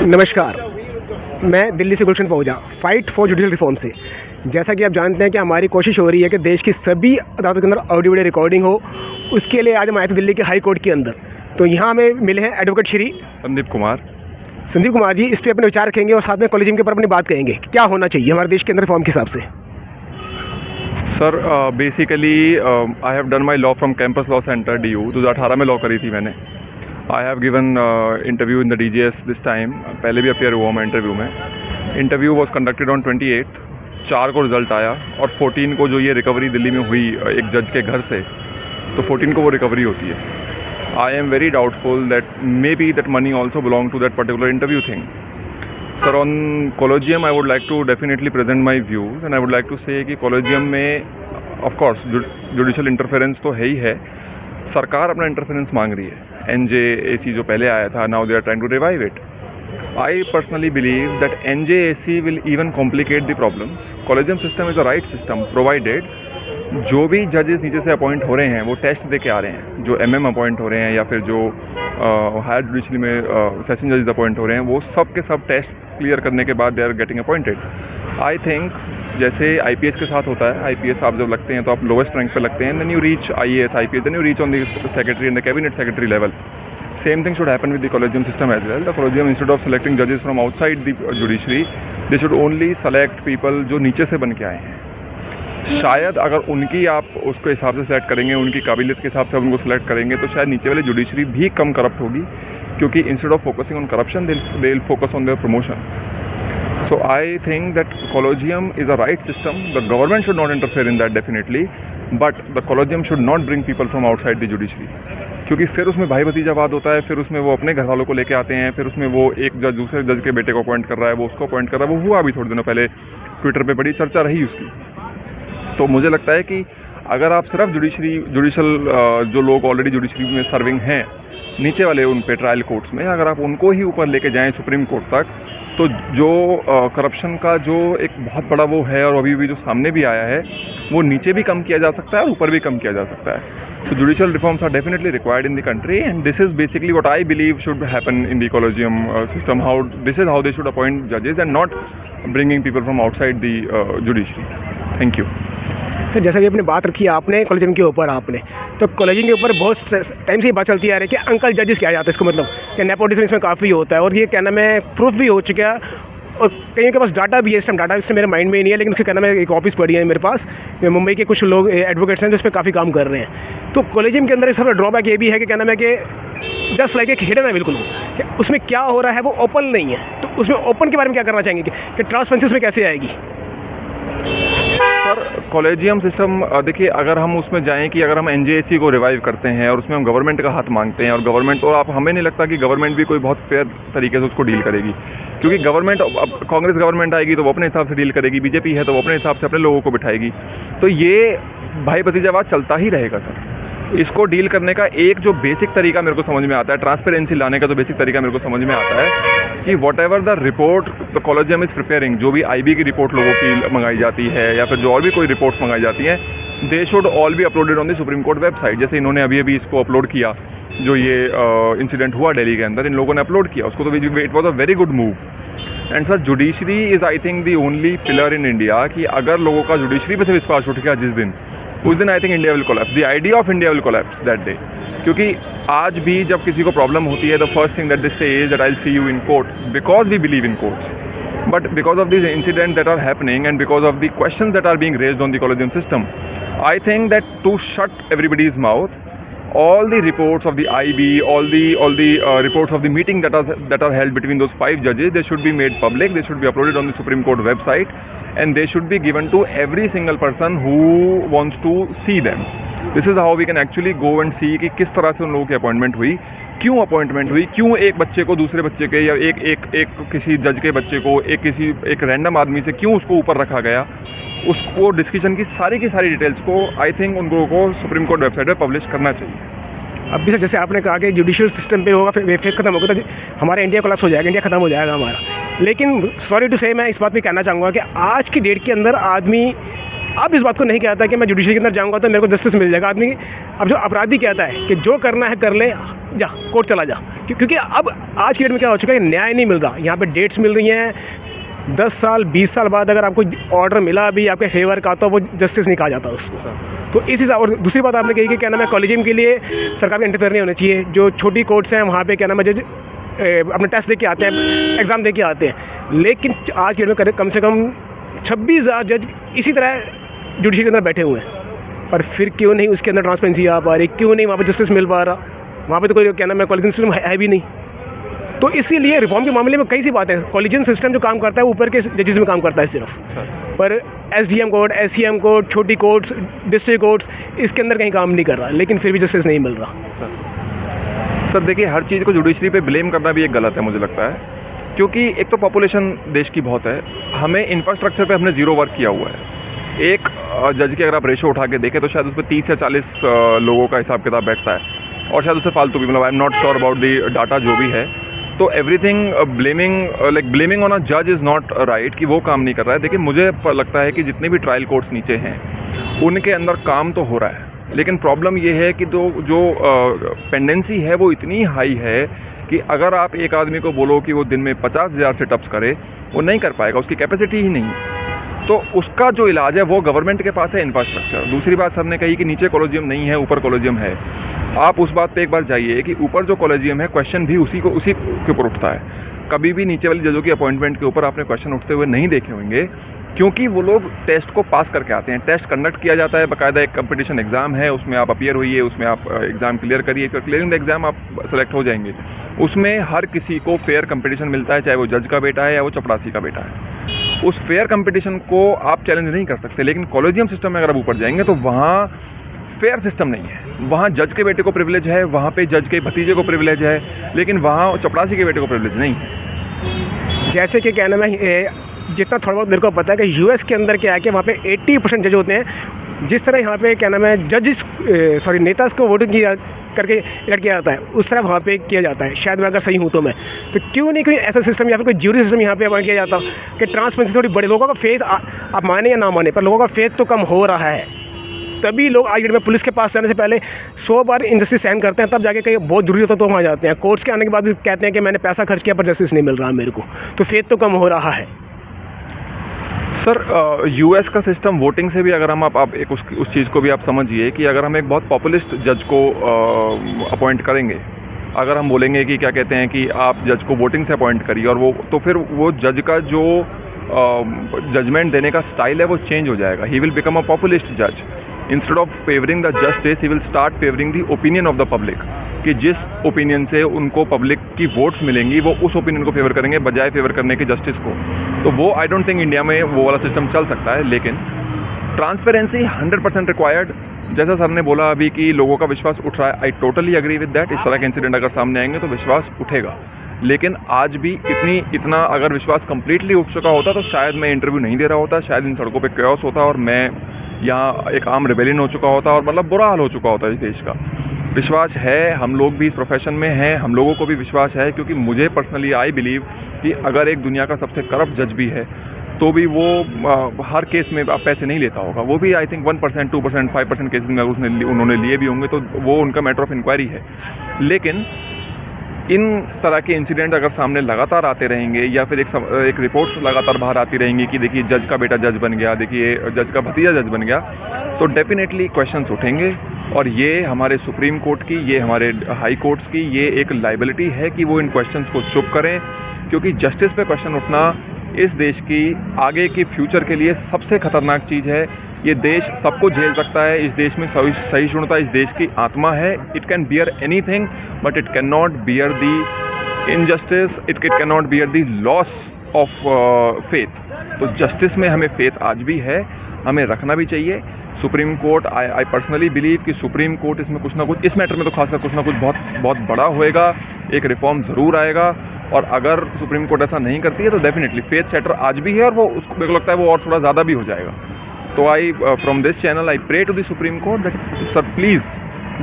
नमस्कार। मैं दिल्ली से गुलशन पहुंचा फाइट फॉर जुडिशल रिफॉर्म से। जैसा कि आप जानते हैं कि हमारी कोशिश हो रही है कि देश की सभी अदालतों के अंदर ऑडियो वीडियो रिकॉर्डिंग हो। उसके लिए आज हम आए थे दिल्ली के हाई कोर्ट के अंदर। तो यहाँ हमें मिले हैं एडवोकेट श्री संदीप कुमार जी। इस पर अपने विचार रखेंगे और साथ में कॉलेजियम के ऊपर अपनी बात कहेंगे कि क्या होना चाहिए हमारे देश के अंदर रिफॉर्म के हिसाब से। Sir basically I have done my law from campus law centre DU 2018 में लॉ करी थी मैंने। I have given interview in the DGS this time. पहले भी अपेयर हुआ मैं इंटरव्यू में। इंटरव्यू वॉज कंडक्टेड ऑन 28 4 को रिज़ल्ट आया और 14 को जो ये रिकवरी दिल्ली में हुई एक जज के घर से, तो 14 को वो रिकवरी होती है। I am very doubtful that maybe that money also belong to that particular interview thing. Sir on collegium I would like to definitely present my views and I would like to say कि collegium में of course judicial interference तो है ही है। सरकार अपना interference मांग रही है। NJAC जो पहले आया था, now they are trying to revive it. I personally believe that NJAC will even complicate the problems. Collegium system is a right system provided जो भी जजेस नीचे से अपॉइंट हो रहे हैं वो टेस्ट दे के आ रहे हैं। जो MM अपॉइंट हो रहे हैं या फिर जो हायर जुडिशरी में सेशन जजेस अपॉइंट हो रहे हैं, वो सब के सब टेस्ट क्लियर करने के बाद they are getting appointed. I think जैसे IPS के साथ होता है, IPS आप जब लगते हैं तो आप लोवेस्ट रैंक पे लगते हैं, then you reach IAS IPS, then you reach on the secretary and the cabinet secretary level. Same thing should happen with the collegium system as well. The collegium, instead of selecting judges from outside the judiciary, they should only select people जो नीचे से बन के आए हैं। शायद अगर उनकी आप उसके हिसाब से सेलेक्ट करेंगे, उनकी काबिलियत के हिसाब से उनको सेलेक्ट करेंगे, तो शायद नीचे वाली जुडिशरी भी कम करप्ट होगी, क्योंकि instead of focusing on corruption they will focus on their promotion. So I think that collegium is a right system. The government should not interfere in that definitely, but the collegium should not bring people from outside the judiciary. क्योंकि फिर उसमें भाई भतीजावाद होता है, फिर उसमें वो अपने घर वालों को लेके आते हैं, फिर उसमें वो एक जज दूसरे जज के बेटे को अपॉइंट कर रहा है, वो उसको अपॉइंट कर रहा है। वो हुआ अभी थोड़े दिनों पहले, ट्विटर पे बड़ी चर्चा रही उसकी। तो मुझे लगता है कि अगर आप सिर्फ जुडिशल जो लोग ऑलरेडी जुडिशरी में सर्विंग हैं, नीचे वाले उन पे ट्रायल कोर्ट्स में, अगर आप उनको ही ऊपर लेके जाएं सुप्रीम कोर्ट तक, तो जो करप्शन का जो एक बहुत बड़ा वो है और अभी भी जो सामने भी आया है, वो नीचे भी कम किया जा सकता है और ऊपर भी कम किया जा सकता है। So judicial reforms are definitely required in the country, and this is basically what I believe should happen in the collegium system. This is how they should appoint judges and not bringing people from outside the judiciary. Thank you. Sir जैसा कि आपने बात रखी है आपने collegium के ऊपर, आपने तो कॉलेजियम के ऊपर बहुत टाइम से ये बात चलती आ रही है कि अंकल जजेस किया जाता है। इसको मतलब कि नेपोटिज्म इसमें काफ़ी होता है और ये कहना मैं प्रूफ भी हो चुका है और कहीं के पास डाटा भी है। इस टाइम डाटा इससे मेरे माइंड में ही नहीं है, लेकिन उसके कहना मैं एक ऑफिस पड़ी है मेरे पास, मुंबई के कुछ लोग एडवोकेट्स हैं जो इस पर काफ़ी काम कर रहे हैं। तो कॉलेजियम के अंदर एक सबसे ड्रॉबैक ये भी है कि कहना मैं कि जस्ट लाइक एक हिडन है बिल्कुल, कि उसमें क्या हो रहा है वो ओपन नहीं है। तो उसमें ओपन के बारे में क्या करना चाहेंगे कि ट्रांसपेरेंसी उसमें कैसे आएगी? सर कॉलेजियम सिस्टम देखिए, अगर हम उसमें जाएं कि अगर हम NJAC को रिवाइव करते हैं और उसमें हम गवर्नमेंट का हाथ मांगते हैं, और गवर्नमेंट, और आप हमें नहीं लगता कि गवर्नमेंट भी कोई बहुत फेयर तरीके से उसको डील करेगी, क्योंकि गवर्नमेंट, अब कांग्रेस गवर्नमेंट आएगी तो वो अपने हिसाब से डील करेगी, BJP है तो वो अपने हिसाब से अपने लोगों को बिठाएगी। तो ये भाई भतीजावाद चलता ही रहेगा सर। इसको डील करने का एक जो बेसिक तरीका मेरे को समझ में आता है, ट्रांसपेरेंसी लाने का जो बेसिक तरीका मेरे को समझ में आता है कि what ever the report the collegium is preparing, जो भी IB की रिपोर्ट लोगों की मंगाई जाती है या फिर जो और भी कोई रिपोर्ट्स मंगाई जाती हैं, they should all be uploaded on the supreme court website. जैसे इन्होंने अभी इसको अपलोड किया, जो ये इंसिडेंट हुआ दिल्ली के अंदर, इन लोगों ने अपलोड किया उसको, तो it was a very good move. And sir judiciary is I think the only pillar in India कि अगर लोगों का जुडिशरी पर से विश्वास उठ गया जिस दिन, उस दिन I think India will collapse. The idea of India will collapse that day. क्योंकि आज भी जब किसी को प्रॉब्लम होती है, the first thing that they say is that I will see you in court, because we believe in courts. But because of this incident that are happening and because of the questions that are being raised on the collegium system, I think that to shut everybody's mouth, all the reports of the IB, all the reports of the meeting that are held between those 5 judges, they should be made public, they should be uploaded on the Supreme Court website, and they should be given to every single person who wants to see them. This is how we can actually go and see कि किस तरह से उन लोगों की appointment हुई, क्यों appointment हुई, क्यों एक बच्चे को दूसरे बच्चे के, या एक किसी जज के बच्चे को एक रैंडम आदमी से क्यों उसको ऊपर रखा गया, उसको डिस्कशन की सारी डिटेल्स को आई थिंक उन लोगों को सुप्रीम कोर्ट वेबसाइट पर पब्लिश करना चाहिए। अब भी सर जैसे आपने कहा कि जुडिशियल सिस्टम पे होगा, फिर फेस खत्म होगा तो हमारा इंडिया कोलैप्स हो जाएगा, इंडिया खत्म हो जाएगा हमारा। लेकिन सॉरी टू से मैं इस बात में कहना चाहूँगा कि आज की डेट के अंदर आदमी अब इस बात को नहीं कहता कि मैं जुडिशरी के अंदर जाऊँगा तो मेरे को जस्टिस मिल जाएगा। आदमी अब जो अपराधी कहता है कि जो करना है कर ले, जा कोर्ट चला जा, क्योंकि अब आज की डेट में क्या हो चुका है, न्याय नहीं मिल रहा। यहाँ पे डेट्स मिल रही हैं 10 साल 20 साल बाद अगर आपको ऑर्डर मिला अभी आपके फेवर का तो वो जस्टिस नहीं कहा जाता उसको। तो इस हिसाब, और दूसरी बात आपने कही कि क्या नाम है, कॉलेजियम के लिए सरकार का इंटरफेयर नहीं होना चाहिए। जो छोटी कोर्ट्स हैं वहाँ पे क्या नाम है, जज अपने टेस्ट दे के आते हैं, एग्ज़ाम दे के आते हैं, लेकिन आज के डेट में कम से कम 26,000 जज इसी तरह जुडिशरी के अंदर बैठे हुए हैं। पर फिर क्यों नहीं उसके अंदर ट्रांसपेरेंसी आ पा रही, क्यों नहीं वहाँ पर जस्टिस मिल पा रहा? वहाँ पे तो कोई क्या नाम है कॉलेजियम सिस्टम है भी नहीं। तो इसीलिए रिफॉर्म के मामले में कई सी बातें, कॉलेजियम सिस्टम जो काम करता है ऊपर के जजेस में काम करता है सिर्फ, पर SDM कोर्ट, SCM कोर्ट, छोटी कोर्ट्स, डिस्ट्रिक्ट कोर्ट्स, इसके अंदर कहीं काम नहीं कर रहा, लेकिन फिर भी जस्टिस नहीं मिल रहा। सर देखिए, हर चीज़ को जुडिशरी पे ब्लेम करना भी एक गलत है मुझे लगता है, क्योंकि एक तो पॉपुलेशन देश की बहुत है, हमें इंफ्रास्ट्रक्चर पे हमने ज़ीरो वर्क किया हुआ है। एक जज की अगर आप रेशो उठा के देखें तो शायद उस पर 30 या 40 लोगों का हिसाब किताब बैठता है, और शायद उससे फालतू भी, मतलब I am not sure about the data जो भी है। तो एवरीथिंग ब्लेमिंग ऑन अ जज इज़ नॉट राइट कि वो काम नहीं कर रहा है। देखिए, मुझे लगता है कि जितने भी ट्रायल कोर्ट्स नीचे हैं उनके अंदर काम तो हो रहा है, लेकिन प्रॉब्लम ये है कि जो पेंडेंसी है वो इतनी हाई है कि अगर आप एक आदमी को बोलो कि वो दिन में 50,000 सिटअप्स करे, वो नहीं कर पाएगा, उसकी कैपेसिटी ही नहीं। तो उसका जो इलाज है वो गवर्नमेंट के पास है, इंफ्रास्ट्रक्चर। दूसरी बात सर ने कही कि नीचे कॉलेजियम नहीं है, ऊपर कॉलेजियम है। आप उस बात पे एक बार जाइए कि ऊपर जो कॉलेजियम है, क्वेश्चन भी उसी के ऊपर उठता है। कभी भी नीचे वाली जजों की अपॉइंटमेंट के ऊपर आपने क्वेश्चन उठते हुए नहीं देखे होंगे, क्योंकि वो लोग टेस्ट को पास करके आते हैं। टेस्ट कंडक्ट किया जाता है, बाकायदा एक कंपटीशन एग्ज़ाम है, उसमें आप अपीयर होइए, उसमें आप एग्ज़ाम क्लियर करिए, फिर क्लियरिंग द एग्ज़ाम आप सेलेक्ट हो जाएंगे। उसमें हर किसी को फेयर कंपटीशन मिलता है, चाहे वो जज का बेटा है या वो चपरासी का बेटा है। उस फेयर कंपटीशन को आप चैलेंज नहीं कर सकते, लेकिन कॉलेजियम सिस्टम में अगर आप ऊपर जाएंगे तो वहाँ फेयर सिस्टम नहीं है। वहाँ जज के बेटे को प्रिविलेज है, वहाँ पे जज के भतीजे को प्रिविलेज है, लेकिन वहाँ चपरासी के बेटे को प्रिविलेज नहीं है। जैसे कि कहना मैं जितना थोड़ा बहुत मेरे को पता है कि US के अंदर क्या है कि वहाँ पे 80% जज होते हैं। जिस तरह यहाँ पे क्या नाम है जजेस नेता को वोटिंग किया करके इलेक्ट किया जाता है, उस तरह वहाँ पे किया जाता है। शायद मैं अगर सही हूँ तो तो क्यों नहीं कोई ऐसा सिस्टम या फिर कोई ज्यूरी सिस्टम यहाँ पे अपॉइंट किया जाता कि ट्रांसपेरेंसी थोड़ी बड़े, लोगों का फेथ आप माने या ना माने पर लोगों का फेथ तो कम हो रहा है। तभी लोग आज डेट में पुलिस के पास जाने से पहले 100 बार इनजस्टिस सहन करते हैं, तब जाके कहीं बहुत जरूरी होता तो वहाँ जाते हैं। कोर्ट्स के आने के बाद भी कहते हैं कि मैंने पैसा खर्च किया पर जस्टिस नहीं मिल रहा मेरे को, तो फेथ तो कम हो रहा है। सर US का सिस्टम वोटिंग से भी, अगर हम आप एक उस चीज़ को भी आप समझिए कि अगर हम एक बहुत पॉपुलिस्ट जज को अपॉइंट करेंगे, अगर हम बोलेंगे कि क्या कहते हैं कि आप जज को वोटिंग से अपॉइंट करिए, और वो तो फिर वो जज का जो जजमेंट देने का स्टाइल है वो चेंज हो जाएगा। He will become a populist जज। Instead of favouring the justice he will start favouring the opinion of the public, कि जिस ओपिनियन से उनको पब्लिक की वोट्स मिलेंगी वो उस ओपिनियन को फेवर करेंगे बजाय फेवर करने के जस्टिस को। तो वो आई डोंट थिंक इंडिया में वो वाला सिस्टम चल सकता है। लेकिन ट्रांसपेरेंसी 100% रिक्वायर्ड। जैसा सर ने बोला अभी कि लोगों का विश्वास उठ रहा है, I totally agree with that. इस तरह के इंसिडेंट अगर सामने आएंगे तो विश्वास उठेगा, लेकिन आज भी इतना अगर विश्वास कम्प्लीटली उठ चुका होता तो शायद मैं इंटरव्यू नहीं दे रहा होता, शायद इन सड़कों पे कैओस होता और मैं यहाँ एक आम रिबेलियन हो चुका होता, और मतलब बुरा हाल हो चुका होता इस देश का। विश्वास है, हम लोग भी इस प्रोफेशन में हैं, हम लोगों को भी विश्वास है, क्योंकि मुझे पर्सनली आई बिलीव कि अगर एक दुनिया का सबसे करप्ट जज भी है तो भी वो हर केस में पैसे नहीं लेता होगा। वो भी आई थिंक 1%, 2%, 5% केसेस में उन्होंने लिए भी होंगे तो वो उनका मैटर ऑफ इंक्वायरी है। लेकिन इन तरह के इंसिडेंट अगर सामने लगातार आते रहेंगे, या फिर एक रिपोर्ट्स लगातार बाहर आती रहेंगी कि देखिए जज का बेटा जज बन गया, देखिए जज का भतीजा जज बन गया, तो डेफिनेटली क्वेश्चंस उठेंगे। और ये हमारे सुप्रीम कोर्ट की, ये हमारे हाई कोर्ट्स की ये एक लाइबिलिटी है कि वो इन क्वेश्चंस को चुप करें, क्योंकि जस्टिस पे क्वेश्चन उठना इस देश की आगे की फ्यूचर के लिए सबसे खतरनाक चीज़ है। ये देश सबको झेल सकता है, इस देश में सहिष्णुता इस देश की आत्मा है। It can bear anything but it can not bear the injustice, it can not bear the loss of faith. तो जस्टिस में हमें फेथ आज भी है, हमें रखना भी चाहिए। सुप्रीम कोर्ट, आई पर्सनली बिलीव कि सुप्रीम कोर्ट इसमें कुछ ना कुछ, इस मैटर में तो खासकर कुछ ना कुछ बहुत बड़ा होएगा, एक रिफॉर्म ज़रूर आएगा। और अगर सुप्रीम कोर्ट ऐसा नहीं करती है तो डेफिनेटली फेथ सेटर आज भी है, और वो उसको मेरे को लगता है वो और थोड़ा ज़्यादा भी हो जाएगा। तो I from this channel I pray to the supreme court that sir please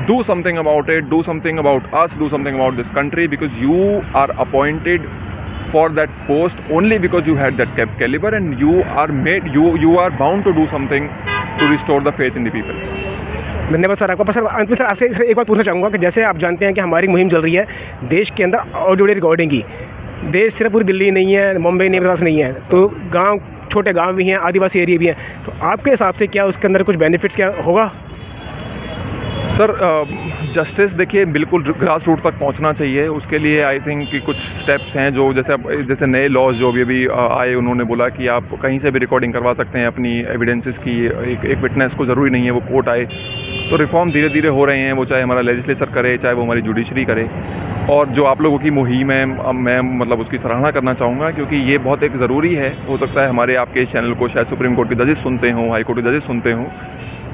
do something about it, do something about us, do something about this country, because you are appointed for that post only because you had that caliber, and you are bound to do something to restore the faith in the people. धन्यवाद sir आपका। पर sir अंत में sir आपसे एक बात पूछना चाहूँगा कि जैसे आप जानते हैं कि हमारी मुहिम चल रही है देश के अंदर ऑडियो वीडियो रिकॉर्डिंग की। देश सिर्फ पूरी दिल्ली नहीं है, मुंबई नहीं, मद्रास नहीं है, तो गांव, छोटे गांव भी हैं, आदिवासी एरिया भी हैं। तो आपके हिसाब से क्या उसके अंदर कुछ बेनिफिट्स क्या होगा? सर जस्टिस देखिए बिल्कुल ग्रास रूट तक पहुंचना चाहिए। उसके लिए आई थिंक कि कुछ स्टेप्स हैं जो जैसे नए लॉज जो अभी आए, उन्होंने बोला कि आप कहीं से भी रिकॉर्डिंग करवा सकते हैं अपनी एविडेंसेस की। एक विटनेस को ज़रूरी नहीं है वो कोर्ट आए। तो रिफॉर्म धीरे धीरे हो रहे हैं, वो चाहे हमारा लेजिस्लेचर करे, चाहे वो हमारी जुडिशरी करे। और जो आप लोगों की मुहिम है, मैं मतलब उसकी सराहना करना चाहूँगा, क्योंकि ये बहुत एक ज़रूरी है। हो सकता है हमारे आपके इस चैनल को शायद सुप्रीम कोर्ट के जजेस सुनते हों, हाई कोर्ट के जजेस सुनते हों,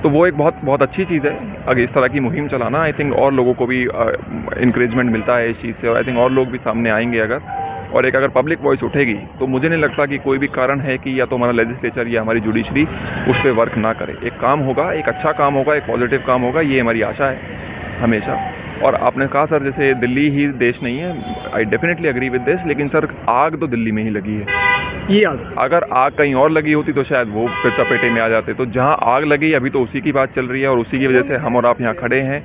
तो वो एक बहुत अच्छी चीज़ है। अगर इस तरह की मुहिम चलाना, आई थिंक और लोगों को भी इंकरेजमेंट मिलता है इस चीज़ से, और आई थिंक और लोग भी सामने आएंगे अगर पब्लिक वॉइस उठेगी, तो मुझे नहीं लगता कि कोई भी कारण है कि या तो हमारा लेजिस्लेचर या हमारी जुडिशरी उस पर वर्क ना करे। एक काम होगा, एक अच्छा काम होगा, एक पॉजिटिव काम होगा, ये हमारी आशा है हमेशा। और आपने कहा सर जैसे दिल्ली ही देश नहीं है, I definitely agree with this, लेकिन सर आग तो दिल्ली में ही लगी है। ये आग, अगर आग कहीं और लगी होती तो शायद वो फिर चपेटे में आ जाते। तो जहाँ आग लगी अभी तो उसी की बात चल रही है, और उसी की वजह से हम और आप यहाँ खड़े हैं।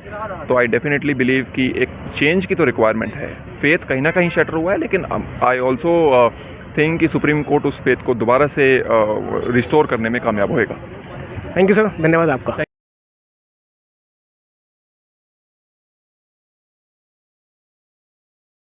तो आई डेफिनेटली बिलीव कि एक चेंज की तो रिक्वायरमेंट है। फेथ कहीं ना कहीं शटर हुआ है, लेकिन आई ऑल्सो थिंक कि सुप्रीम कोर्ट उस फेथ को दोबारा से रिस्टोर करने में कामयाब होएगा। थैंक यू सर, धन्यवाद आपका।